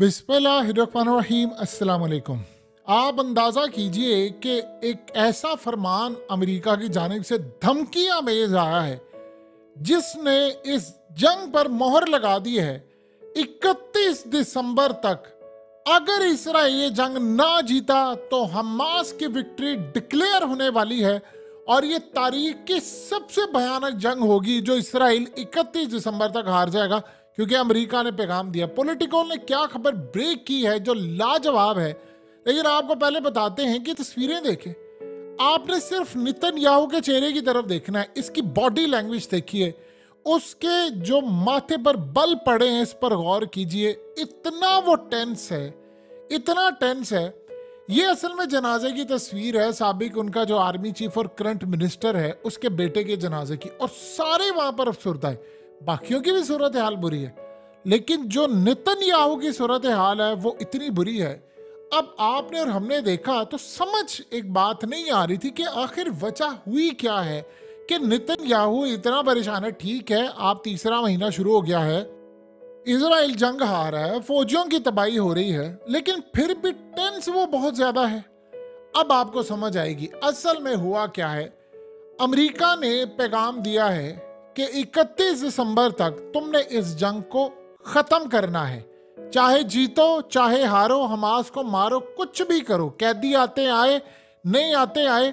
बिस्मिल्लाहिर्रहमानिर्रहीम। अस्सलाम वालेकुम। आप अंदाज़ा कीजिए कि एक ऐसा फरमान अमेरिका की जानिब से धमकियां मेज आया है जिसने इस जंग पर मोहर लगा दी है 31 दिसंबर तक। अगर इसराइल ये जंग ना जीता तो हमास की विक्ट्री डिक्लेयर होने वाली है और ये तारीख की सबसे भयानक जंग होगी जो इसराइल 31 दिसंबर तक हार जाएगा, क्योंकि अमेरिका ने पैगाम दिया। पॉलिटिको ने क्या खबर ब्रेक की है जो लाजवाब है। लेकिन आपको पहले बताते हैं कि तस्वीरें देखें। आपने सिर्फ नेतन्याहू के चेहरे की तरफ देखना है, इसकी बॉडी लैंग्वेज देखिए, उसके जो माथे पर बल पड़े हैं इस पर गौर कीजिए। इतना वो टेंस है, इतना टेंस है। ये असल में जनाजे की तस्वीर है, साबिक उनका जो आर्मी चीफ और करंट मिनिस्टर है उसके बेटे के जनाजे की, और सारे वहां पर अफसरदा है। बाकियों की भी सूरत हाल बुरी है, लेकिन जो नेतन्याहू की सूरत हाल है वो इतनी बुरी है। अब आपने और हमने देखा तो समझ एक बात नहीं आ रही थी कि आखिर वजह हुई क्या है कि नेतन्याहू इतना परेशान है। ठीक है, आप तीसरा महीना शुरू हो गया है, इजराइल जंग हार रहा है, फौजियों की तबाही हो रही है, लेकिन फिर भी टेंस वो बहुत ज्यादा है। अब आपको समझ आएगी असल में हुआ क्या है। अमेरिका ने पैगाम दिया है कि 31 दिसंबर तक तुमने इस जंग को खत्म करना है, चाहे जीतो चाहे हारो, हमास को मारो, कुछ भी करो, कैदी आते आए नहीं आते आए,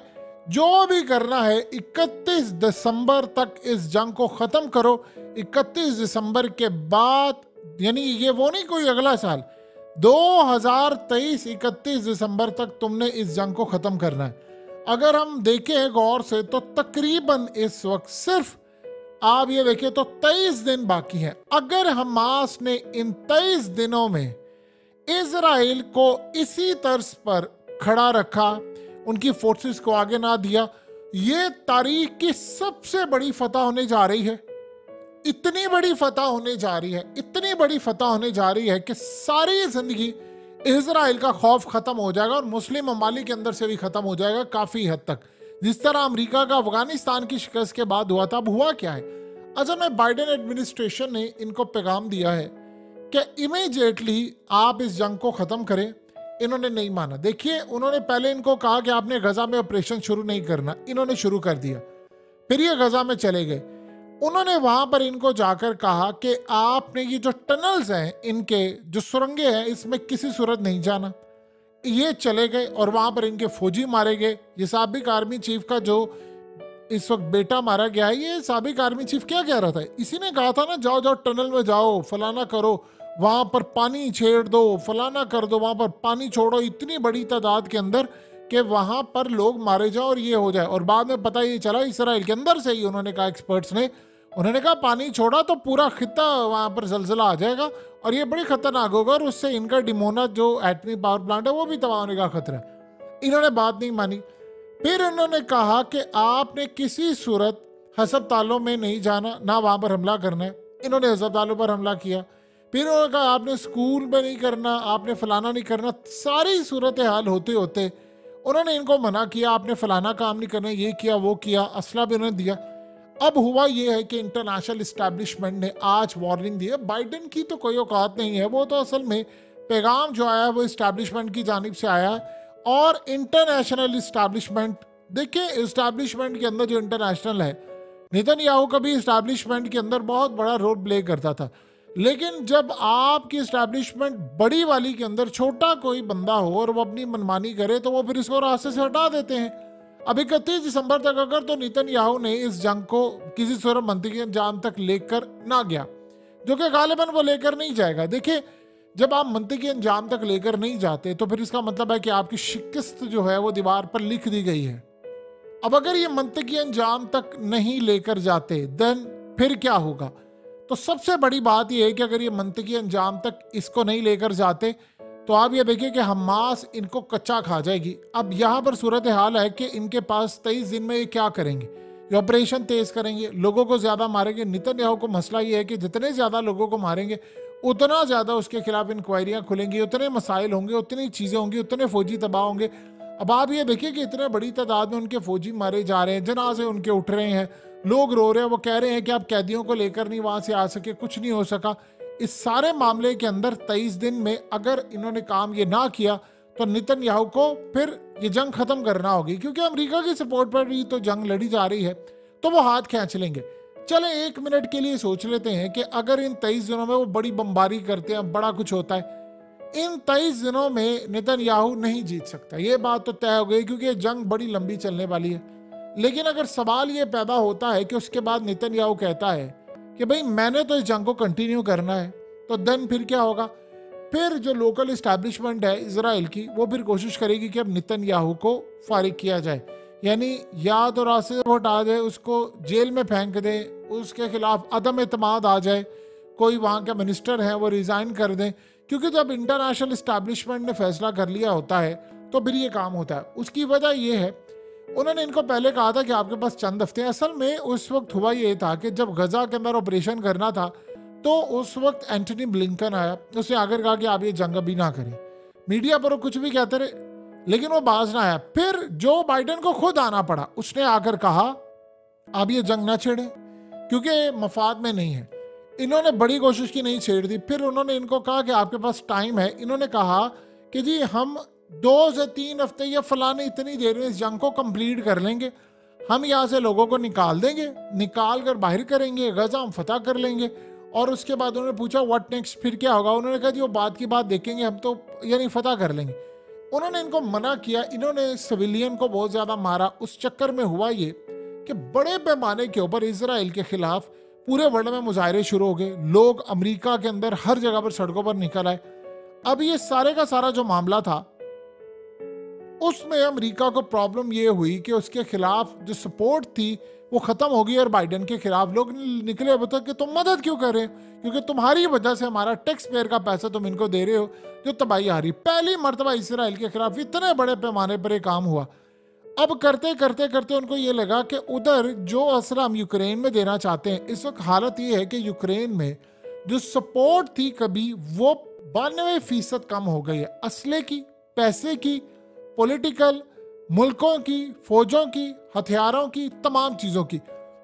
जो भी करना है 31 दिसंबर तक इस जंग को खत्म करो। 31 दिसंबर के बाद, यानी ये वो नहीं कोई अगला साल, 2023 31 दिसंबर तक तुमने इस जंग को खत्म करना है। अगर हम देखें गौर से तो तकरीबन इस वक्त सिर्फ आप ये देखिए तो 23 दिन बाकी हैं। अगर हमास ने इन 23 दिनों में इजराइल को इसी तर्ज पर खड़ा रखा, उनकी फोर्सेस को आगे ना दिया, ये तारीख की सबसे बड़ी फतह होने जा रही है। इतनी बड़ी फतह होने जा रही है, इतनी बड़ी फतह होने जा रही है कि सारी जिंदगी इजराइल का खौफ खत्म हो जाएगा और मुस्लिम ममालिक के अंदर से भी खत्म हो जाएगा काफी हद तक। जिस तरह अमेरिका का अफगानिस्तान की शिकस्त के बाद हुआ था, अब हुआ क्या है। असल में बाइडेन एडमिनिस्ट्रेशन ने इनको पैगाम दिया है कि इमीडिएटली आप इस जंग को खत्म करें। इन्होंने नहीं माना। देखिए, उन्होंने पहले इनको कहा कि आपने गजा में ऑपरेशन शुरू नहीं करना, इन्होंने शुरू कर दिया। फिर ये गजा में चले गए। उन्होंने वहां पर इनको जाकर कहा कि आपने ये जो टनल्स हैं, इनके जो सुरंगें हैं, इसमें किसी सूरत नहीं जाना। ये चले गए और वहां पर इनके फौजी मारे गए। ये साबिक आर्मी चीफ का जो इस वक्त बेटा मारा गया है, ये साबिक आर्मी चीफ क्या कह रहा था, इसी ने कहा था ना, जाओ जाओ टनल में जाओ, फलाना करो, वहां पर पानी छेड़ दो, फलाना कर दो, वहां पर पानी छोड़ो इतनी बड़ी तादाद के अंदर कि वहां पर लोग मारे जाओ और ये हो जाए। और बाद में पता ये चला इसराइल के अंदर से ही उन्होंने कहा, एक्सपर्ट्स ने, उन्होंने कहा पानी छोड़ा तो पूरा खिता वहां पर जलजला आ जाएगा और ये बड़ी खतरनाक होगा और उससे इनका डिमोना जो एटमी पावर प्लांट है वो भी तबाह होने का खतरा है। इन्होंने बात नहीं मानी। फिर उन्होंने कहा कि आपने किसी सूरत हस्पतालों में नहीं जाना, ना वहां पर हमला करना है। इन्होंने हस्पतालों पर हमला किया। फिर उन्होंने कहा आपने स्कूल में नहीं करना, आपने फलाना नहीं करना। सारी सूरत हाल होते होते उन्होंने इनको मना किया, आपने फलाना काम नहीं करना, ये किया वो किया, असला भी उन्होंने दिया। अब हुआ ये है कि इंटरनेशनल इस्टेब्लिशमेंट ने आज वार्निंग दी है। बाइडेन की तो कोई औकात नहीं है, वो तो असल में पैगाम जो आया है वो इस्टेब्लिशमेंट की जानिब से आया है। और इंटरनेशनल इस्टेब्लिशमेंट, देखिए इस्टेब्लिशमेंट के अंदर जो इंटरनेशनल है, नेतन्याहू कभी इस्टेब्लिशमेंट के अंदर बहुत बड़ा रोल प्ले करता था, लेकिन जब आपकी इस्टेब्लिशमेंट बड़ी वाली के अंदर छोटा कोई बंदा हो और वो अपनी मनमानी करे तो वो फिर इसको रास्ते से हटा देते हैं। अब 31 दिसंबर तक अगर तो नेतन्याहू ने इस जंग को किसी सूरत मंतकी अंजाम तक लेकर ना गया, जो कि गालिबन वो लेकर नहीं जाएगा। देखिए, जब आप मंतकी अंजाम तक लेकर नहीं जाते तो फिर इसका मतलब है कि आपकी शिकस्त जो है वो दीवार पर लिख दी गई है। अब अगर ये मंतकी अंजाम तक नहीं लेकर जाते देन फिर क्या होगा। तो सबसे बड़ी बात यह है कि अगर ये मंतकी अंजाम तक इसको नहीं लेकर जाते तो आप ये देखिए कि हमास इनको कच्चा खा जाएगी। अब यहाँ पर सूरत हाल है कि इनके पास 23 दिन में ये क्या करेंगे, ये ऑपरेशन तेज करेंगे, लोगों को ज्यादा मारेंगे। नेतन्याहू को मसला ये है कि जितने ज्यादा लोगों को मारेंगे उतना ज्यादा उसके खिलाफ इंक्वायरियां खुलेंगी, उतने मसाइल होंगे, उतनी चीजें होंगी, उतने फौजी तबाह होंगे। अब आप ये देखिए कि इतने बड़ी तादाद में उनके फौजी मारे जा रहे हैं, जनाजे उनके उठ रहे हैं, लोग रो रहे हैं, वो कह रहे हैं कि आप कैदियों को लेकर नहीं वहां से आ सके, कुछ नहीं हो सका। इस सारे मामले के अंदर 23 दिन में अगर इन्होंने काम ये ना किया तो नेतन्याहू को फिर ये जंग खत्म करना होगी, क्योंकि अमेरिका की सपोर्ट पर ही तो जंग लड़ी जा रही है, तो वो हाथ खींच लेंगे। चले 1 मिनट के लिए सोच लेते हैं कि अगर इन 23 दिनों में वो बड़ी बमबारी करते हैं, बड़ा कुछ होता है, इन 23 दिनों में नेतन्याहू नहीं जीत सकता, ये बात तो तय हो गई, क्योंकि ये जंग बड़ी लंबी चलने वाली है। लेकिन अगर सवाल ये पैदा होता है कि उसके बाद नेतन्याहू कहता है कि भाई मैंने तो इस जंग को कंटिन्यू करना है, तो देन फिर क्या होगा? फिर जो लोकल इस्टेब्लिशमेंट है इजराइल की, वो फिर कोशिश करेगी कि अब नेतन्याहू को फारिग किया जाए, यानी या तो रास्ते से हटा दे, उसको जेल में फेंक दे, उसके खिलाफ अदम एतमाद आ जाए, कोई वहाँ के मिनिस्टर हैं वो रिज़ाइन कर दें, क्योंकि जब इंटरनेशनल इस्टेब्लिशमेंट ने फैसला कर लिया होता है तो फिर ये काम होता है। उसकी वजह ये है, उन्होंने इनको पहले कहा था कि आपके पास चंद हफ्ते। असल में उस वक्त हुआ ये था कि जब गजा के अंदर ऑपरेशन करना था तो उस वक्त एंटनी ब्लिंकन आया, उसने आकर कहा कि आप ये जंग अभी ना करें। मीडिया पर वो कुछ भी कहते रहे, लेकिन वो बाज ना आया। फिर जो बाइडेन को खुद आना पड़ा, उसने आकर कहा आप ये जंग ना छेड़ें क्योंकि मफाद में नहीं है। इन्होंने बड़ी कोशिश की, नहीं छेड़ दी। फिर उन्होंने इनको कहा कि आपके पास टाइम है। इन्होंने कहा कि जी हम 2 से 3 हफ्ते या फलाने इतनी देर में इस जंग को कंप्लीट कर लेंगे, हम यहाँ से लोगों को निकाल देंगे, निकाल कर बाहर करेंगे, गजा हम फतह कर लेंगे। और उसके बाद उन्होंने पूछा व्हाट नेक्स्ट, फिर क्या होगा? उन्होंने कहा जी वो बात की बात देखेंगे, हम तो यानी फतह कर लेंगे। उन्होंने इनको मना किया। इन्होंने सिविलियन को बहुत ज़्यादा मारा। उस चक्कर में हुआ ये कि बड़े पैमाने के ऊपर इसराइल के खिलाफ पूरे वर्ल्ड में मुजाहरे शुरू हो गए। लोग अमेरिका के अंदर हर जगह पर सड़कों पर निकल आए। अब ये सारे का सारा जो मामला था, उसमें अमेरिका को प्रॉब्लम ये हुई कि उसके खिलाफ जो सपोर्ट थी वो खत्म हो गई और बाइडेन के खिलाफ लोग निकले बता कि तुम मदद क्यों कर रहे हो, क्योंकि तुम्हारी वजह से हमारा टैक्स पेयर का पैसा तुम इनको दे रहे हो जो तबाही आ रही। पहली मर्तबा इसराइल के खिलाफ इतने बड़े पैमाने पर ये काम हुआ। अब करते करते करते उनको ये लगा कि उधर जो असला हम यूक्रेन में देना चाहते हैं, इस वक्त हालत ये है कि यूक्रेन में जो सपोर्ट थी कभी, वो 92% कम हो गई है। असले की, पैसे की, पॉलिटिकल, मुल्कों की, फौजों की, हथियारों की, तमाम चीज़ों की,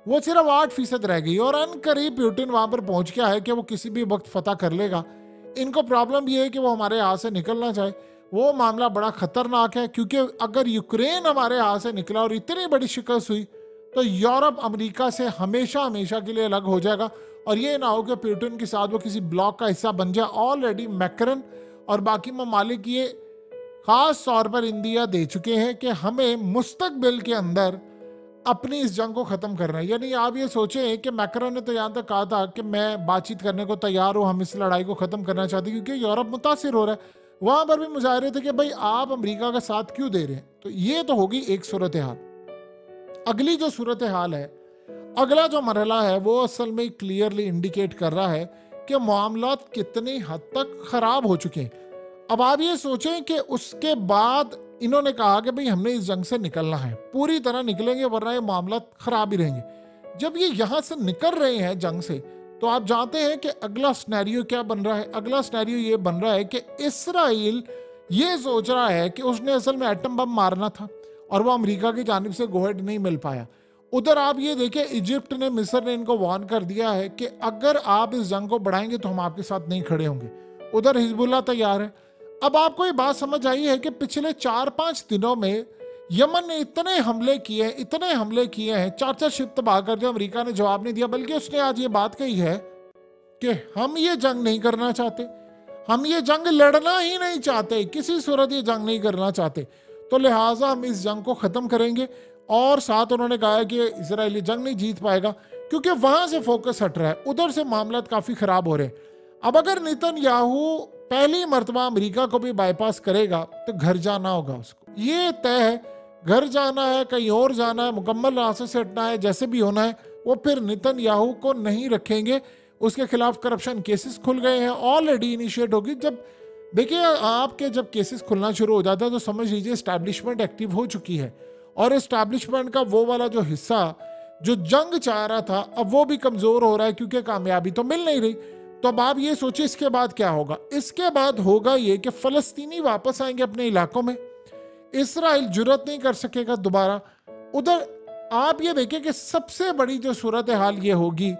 वो सिर्फ 8% रह गई। और अनकरीब पुतिन वहाँ पर पहुँच गया है कि वो किसी भी वक्त फतह कर लेगा। इनको प्रॉब्लम ये है कि वो हमारे हाथ से निकलना चाहे। वो मामला बड़ा ख़तरनाक है, क्योंकि अगर यूक्रेन हमारे हाथ से निकला और इतनी बड़ी शिकस्त हुई तो यूरोप अमेरिका से हमेशा हमेशा के लिए अलग हो जाएगा। और ये ना हो कि पुतिन के साथ वो किसी ब्लॉक का हिस्सा बन जाए। ऑलरेडी मैक्रन और बाकी ममालिक ये ख़ास तौर पर इंडिया दे चुके हैं कि हमें मुस्तकबिल के अंदर अपनी इस जंग को ख़त्म करना है। यानी आप ये सोचें कि मैक्रन ने तो यहाँ तक कहा था कि मैं बातचीत करने को तैयार हूँ, हम इस लड़ाई को ख़त्म करना चाहते हैं क्योंकि यूरोप मुतासिर हो रहा है। वहाँ पर भी मुजाहरे थे कि भाई आप अमेरिका का साथ क्यों दे रहे हैं। तो ये तो होगी एक सूरत हाल। अगली जो सूरत हाल है, अगला जो मरहला है, वो असल में क्लियरली इंडिकेट कर रहा है कि मामलात कितनी हद तक ख़राब हो चुके हैं। अब आप ये सोचें कि उसके बाद इन्होंने कहा कि भाई हमने इस जंग से निकलना है, पूरी तरह निकलेंगे वरना ये मामला खराब ही रहेंगे। जब ये यहाँ से निकल रहे हैं जंग से, तो आप जानते हैं कि अगला सिनेरियो क्या बन रहा है। अगला सिनेरियो ये बन रहा है कि इसराइल ये सोच रहा है कि उसने असल में एटम बम मारना था और वो अमेरिका की जानिब से गोहेड नहीं मिल पाया। उधर आप ये देखें, इजिप्ट ने, मिस्र ने इनको वार्न कर दिया है कि अगर आप इस जंग को बढ़ाएंगे तो हम आपके साथ नहीं खड़े होंगे। उधर हिजबुल्लाह तैयार है। अब आपको ये बात समझ आई है कि पिछले 4-5 दिनों में यमन ने इतने हमले किए हैं, 4 शिप तबाह कर दिया। अमेरिका ने जवाब नहीं दिया, बल्कि उसने आज ये बात कही है कि हम ये जंग नहीं करना चाहते, हम ये जंग लड़ना ही नहीं चाहते, किसी सूरत ये जंग नहीं करना चाहते, तो लिहाजा हम इस जंग को ख़त्म करेंगे। और साथ उन्होंने कहा है कि इजराइल जंग नहीं जीत पाएगा क्योंकि वहाँ से फोकस हट रहा है, उधर से मामला काफ़ी ख़राब हो रहे हैं। अब अगर नेतन्याहू पहली मर्तबा अमेरिका को भी बाईपास करेगा तो घर जाना होगा उसको, ये तय है। घर जाना है, कहीं और जाना है, मुकम्मल रास्ते से हटना है, जैसे भी होना है। वो फिर नेतन्याहू को नहीं रखेंगे। उसके खिलाफ करप्शन केसेस खुल गए हैं, ऑलरेडी इनिशिएट होगी। जब देखिए आपके जब केसेस खुलना शुरू हो जाता है तो समझ लीजिए एस्टैब्लिशमेंट एक्टिव हो चुकी है, और एस्टैब्लिशमेंट का वो वाला जो हिस्सा जो जंग चाह रहा था अब वो भी कमज़ोर हो रहा है क्योंकि कामयाबी तो मिल नहीं रही। तो अब आप ये सोचिए इसके बाद क्या होगा। इसके बाद होगा ये कि फ़लस्तीनी वापस आएंगे अपने इलाकों में, इसराइल जुर्रत नहीं कर सकेगा दोबारा। उधर आप ये देखें कि सबसे बड़ी जो सूरत हाल ये होगी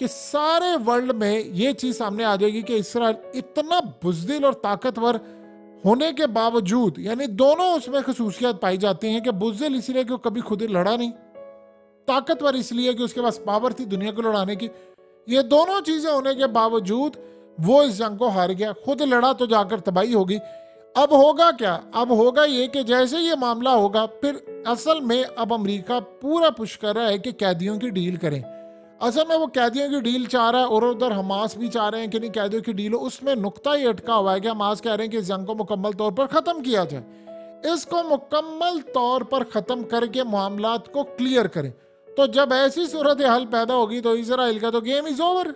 कि सारे वर्ल्ड में ये चीज सामने आ जाएगी कि इसराइल इतना बुज़दिल और ताकतवर होने के बावजूद, यानी दोनों उसमें खसूसियत पाई जाती हैं कि बुज़दिल इसलिए कि वो कभी खुद ही लड़ा नहीं, ताकतवर इसलिए कि उसके पास पावर थी दुनिया को लड़ाने की। ये दोनों चीजें होने के बावजूद वो इस जंग को हार गया। खुद लड़ा तो जाकर तबाही होगी। अब होगा क्या? अब होगा ये कि जैसे ये मामला होगा, फिर असल में अब अमेरिका पूरा पुश कर रहा है कि कैदियों की डील करें। असल में वो कैदियों की डील चाह रहा है और उधर हमास भी चाह रहे हैं कि नहीं कैदियों की डील हो। उसमें नुक्ता ही अटका हुआ है कि हमास कह रहे हैं कि इस जंग को मुकम्मल तौर पर ख़त्म किया जाए, इसको मुकम्मल तौर पर ख़त्म करके मामलात को क्लियर करें। तो जब ऐसी सूरत हाल पैदा होगी तो इजराइल का तो गेम इज ओवर,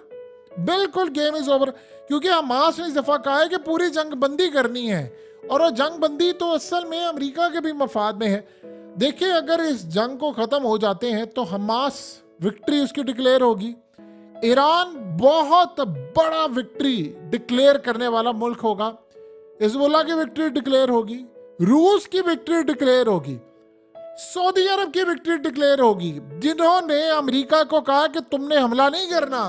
बिल्कुल गेम इज ओवर। क्योंकि हमास ने इस दफा कहा है कि पूरी जंग बंदी करनी है, और वो जंग बंदी तो असल में अमेरिका के भी मफाद में है। देखिए, अगर इस जंग को खत्म हो जाते हैं तो हमास विक्ट्री उसकी डिक्लेयर होगी, ईरान बहुत बड़ा विक्ट्री डिक्लेयर करने वाला मुल्क होगा, हिजबुल्लाह की विक्ट्री डिक्लेयर होगी, रूस की विक्ट्री डिक्लेयर होगी, सऊदी अरब की विक्ट्री डिक्लेयर होगी, जिन्होंने अमेरिका को कहा कि तुमने हमला नहीं करना।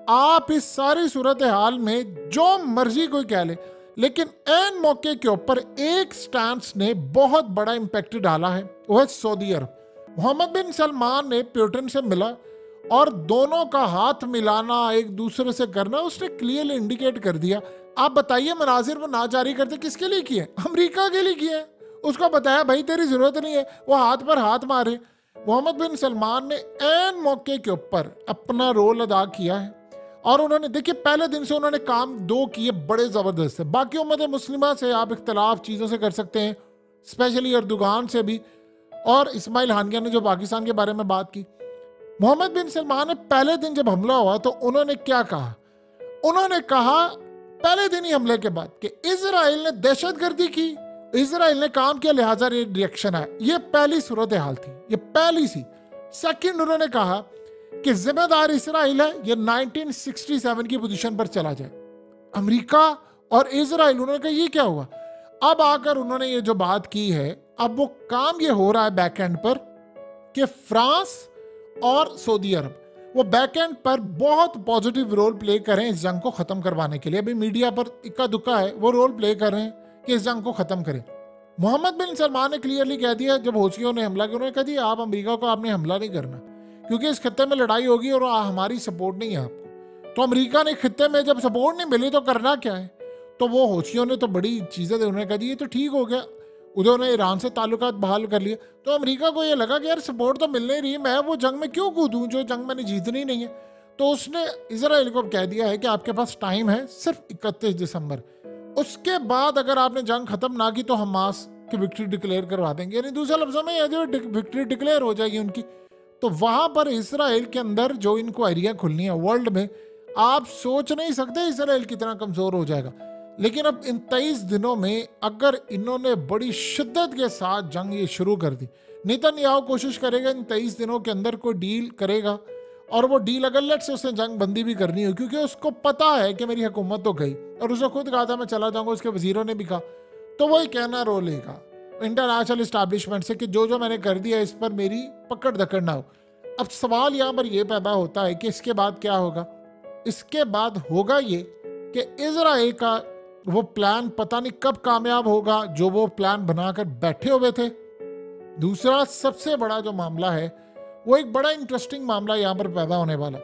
आप इस सारी सूरत हाल में जो मर्जी कोई कह ले, लेकिन एन मौके के ऊपर एक स्टैंस ने बहुत बड़ा इम्पैक्ट डाला है, वो है सऊदी अरब। मोहम्मद बिन सलमान ने पुतिन से मिला और दोनों का हाथ मिलाना, एक दूसरे से करना, उसने क्लियरली इंडिकेट कर दिया। आप बताइए, मनाजिर वो ना जारी करते किसके लिए किए? अमेरिका के लिए किए। उसको बताया भाई तेरी जरूरत नहीं है, वो हाथ पर हाथ मारे। मोहम्मद बिन सलमान ने एन मौके के ऊपर अपना रोल अदा किया है और उन्होंने, देखिए, पहले दिन से उन्होंने काम दो किए बड़े ज़बरदस्त है। बाकी उम्मत मुस्लिमा से आप इख्तलाफ चीज़ों से कर सकते हैं, स्पेशली अर्दोगान से भी, और इस्माइल हानिया ने जो पाकिस्तान के बारे में बात की। मोहम्मद बिन सलमान ने पहले दिन जब हमला हुआ तो उन्होंने क्या कहा? उन्होंने कहा पहले दिन ही हमले के बाद कि इजराइल ने दहशतगर्दी की, इजराइल ने काम किया, लिहाजा रिएक्शन आया। ये पहली सूरत हाल थी, ये पहली सी। सेकंड, उन्होंने कहा कि जिम्मेदार इसराइल है, ये 1967 की पोजीशन पर चला जाए। अमेरिका और इजराइल, उन्होंने कहा ये क्या हुआ? अब आकर उन्होंने ये जो बात की है, अब वो काम ये हो रहा है बैक एंड पर कि फ्रांस और सऊदी अरब वो बैक एंड पर बहुत पॉजिटिव रोल प्ले करें इस जंग को खत्म करवाने के लिए। अभी मीडिया पर इक्का दुक्का है, वो रोल प्ले कर रहे हैं कि इस जंग को खत्म करें। मोहम्मद बिन सलमान ने क्लियरली कह दिया, जब हौसियों ने हमला किया, उन्होंने कहा दिया आप अमेरिका को आपने हमला नहीं करना, क्योंकि इस खत्ते में लड़ाई होगी और हमारी सपोर्ट नहीं है आपको। तो अमेरिका ने खत्ते में जब सपोर्ट नहीं मिली तो करना क्या है? तो वो हौसियों ने तो बड़ी चीज़ें दी, उन्होंने कहा ये तो ठीक हो गया, उन्होंने ईरान से ताल्लुकात बहाल कर लिए। तो अमेरिका को ये लगा कि यार सपोर्ट तो मिल नहीं रही, मैं वो जंग में क्यों कूदूं जो जंग मैंने जीतनी नहीं है। तो उसने इजराइल को कह दिया है कि आपके पास टाइम है सिर्फ 31 दिसंबर, उसके बाद अगर आपने जंग खत्म ना की तो हमास की विक्ट्री डिक्लेयर करवा देंगे। यानी दूसरे लफ्जों में ये जो विक्ट्री डिक्लेयर हो जाएगी उनकी, तो वहां पर इसराइल के अंदर जो इंक्वायरियां खुलनी है वर्ल्ड में, आप सोच नहीं सकते इसराइल कितना कमजोर हो जाएगा। लेकिन अब इन 23 दिनों में अगर इन्होंने बड़ी शिद्दत के साथ जंग ये शुरू कर दी, नेतन्याहू कोशिश करेगा इन 23 दिनों के अंदर कोई डील करेगा, और वो डील अगर लेट से उसने जंग बंदी भी करनी हो, क्योंकि उसको पता है कि मेरी हुकूमत तो गई, और उसने खुद कहा था मैं चला जाऊंगा, उसके वजीरों ने भी कहा, तो वही कहना रो लेगा इंटरनेशनल इस्टेब्लिशमेंट से कि जो जो मैंने कर दिया इस पर मेरी पकड़ दकड़ ना हो। अब सवाल यहाँ पर यह पैदा होता है कि इसके बाद क्या होगा? इसके बाद होगा ये कि इजराइल का वो प्लान पता नहीं कब कामयाब होगा जो वो प्लान बनाकर बैठे हुए थे। दूसरा सबसे बड़ा जो मामला है, वो एक बड़ा इंटरेस्टिंग मामला यहाँ पर पैदा होने वाला है।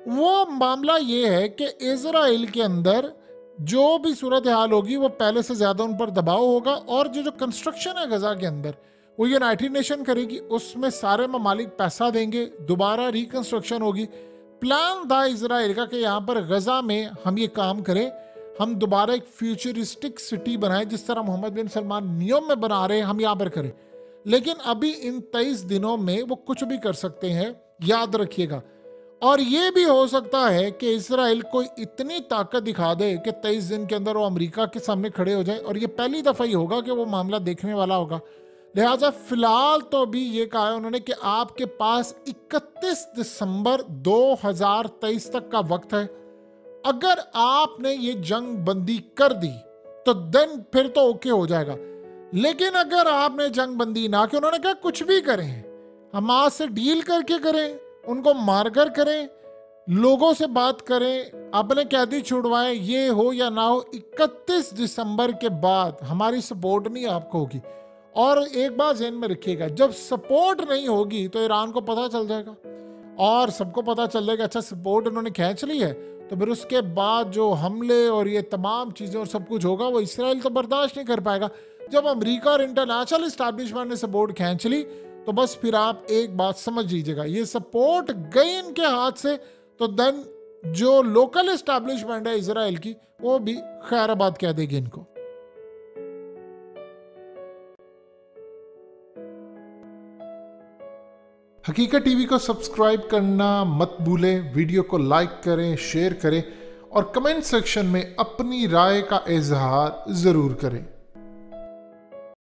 वो मामला ये है कि इजराइल के अंदर जो भी सूरत हाल होगी वो पहले से ज़्यादा उन पर दबाव होगा, और जो कंस्ट्रक्शन है गजा के अंदर वो यूनाइटेड नेशन करेगी, उसमें सारे ममालिक पैसा देंगे, दोबारा रिकंस्ट्रक्शन होगी। प्लान था इजराइल का कि यहाँ पर गजा में हम ये काम करें, हम दोबारा एक फ्यूचरिस्टिक सिटी बनाएं, जिस तरह मोहम्मद बिन सलमान नियम में बना रहे हैं हम यहाँ पर करें। लेकिन अभी इन 23 दिनों में वो कुछ भी कर सकते हैं, याद रखिएगा। और ये भी हो सकता है कि इजराइल कोई इतनी ताकत दिखा दे कि 23 दिन के अंदर वो अमेरिका के सामने खड़े हो जाए, और ये पहली दफ़ा ही होगा कि वो मामला देखने वाला होगा। लिहाजा फिलहाल तो अभी ये कहा है उन्होंने कि आपके पास 31 दिसंबर 2023 तक का वक्त है। अगर आपने ये जंग बंदी कर दी तो देन फिर तो ओके हो जाएगा। लेकिन अगर आपने जंग बंदी ना की, उन्होंने कहा कुछ भी करें, हमास से डील करके करें, उनको मारकर करें, लोगों से बात करें, अपने कैदी छुड़वाएं, ये हो या ना हो, 31 दिसंबर के बाद हमारी सपोर्ट नहीं आपको होगी। और एक बात ज़हन में रखिएगा, जब सपोर्ट नहीं होगी तो ईरान को पता चल जाएगा और सबको पता चल जाएगा अच्छा सपोर्ट इन्होंने खींच ली है, तो फिर उसके बाद जो हमले और ये तमाम चीज़ें और सब कुछ होगा वो इसराइल तो बर्दाश्त नहीं कर पाएगा। जब अमेरिका और इंटरनेशनल इस्टेब्लिशमेंट ने सपोर्ट खींच ली तो बस फिर आप एक बात समझ लीजिएगा, ये सपोर्ट गई इनके हाथ से तो देन जो लोकल इस्टेब्लिशमेंट है इसराइल की वो भी खैराबाद कह देगी इनको। हकीकत टीवी को सब्सक्राइब करना मत भूलें, वीडियो को लाइक करें, शेयर करें और कमेंट सेक्शन में अपनी राय का इजहार ज़रूर करें।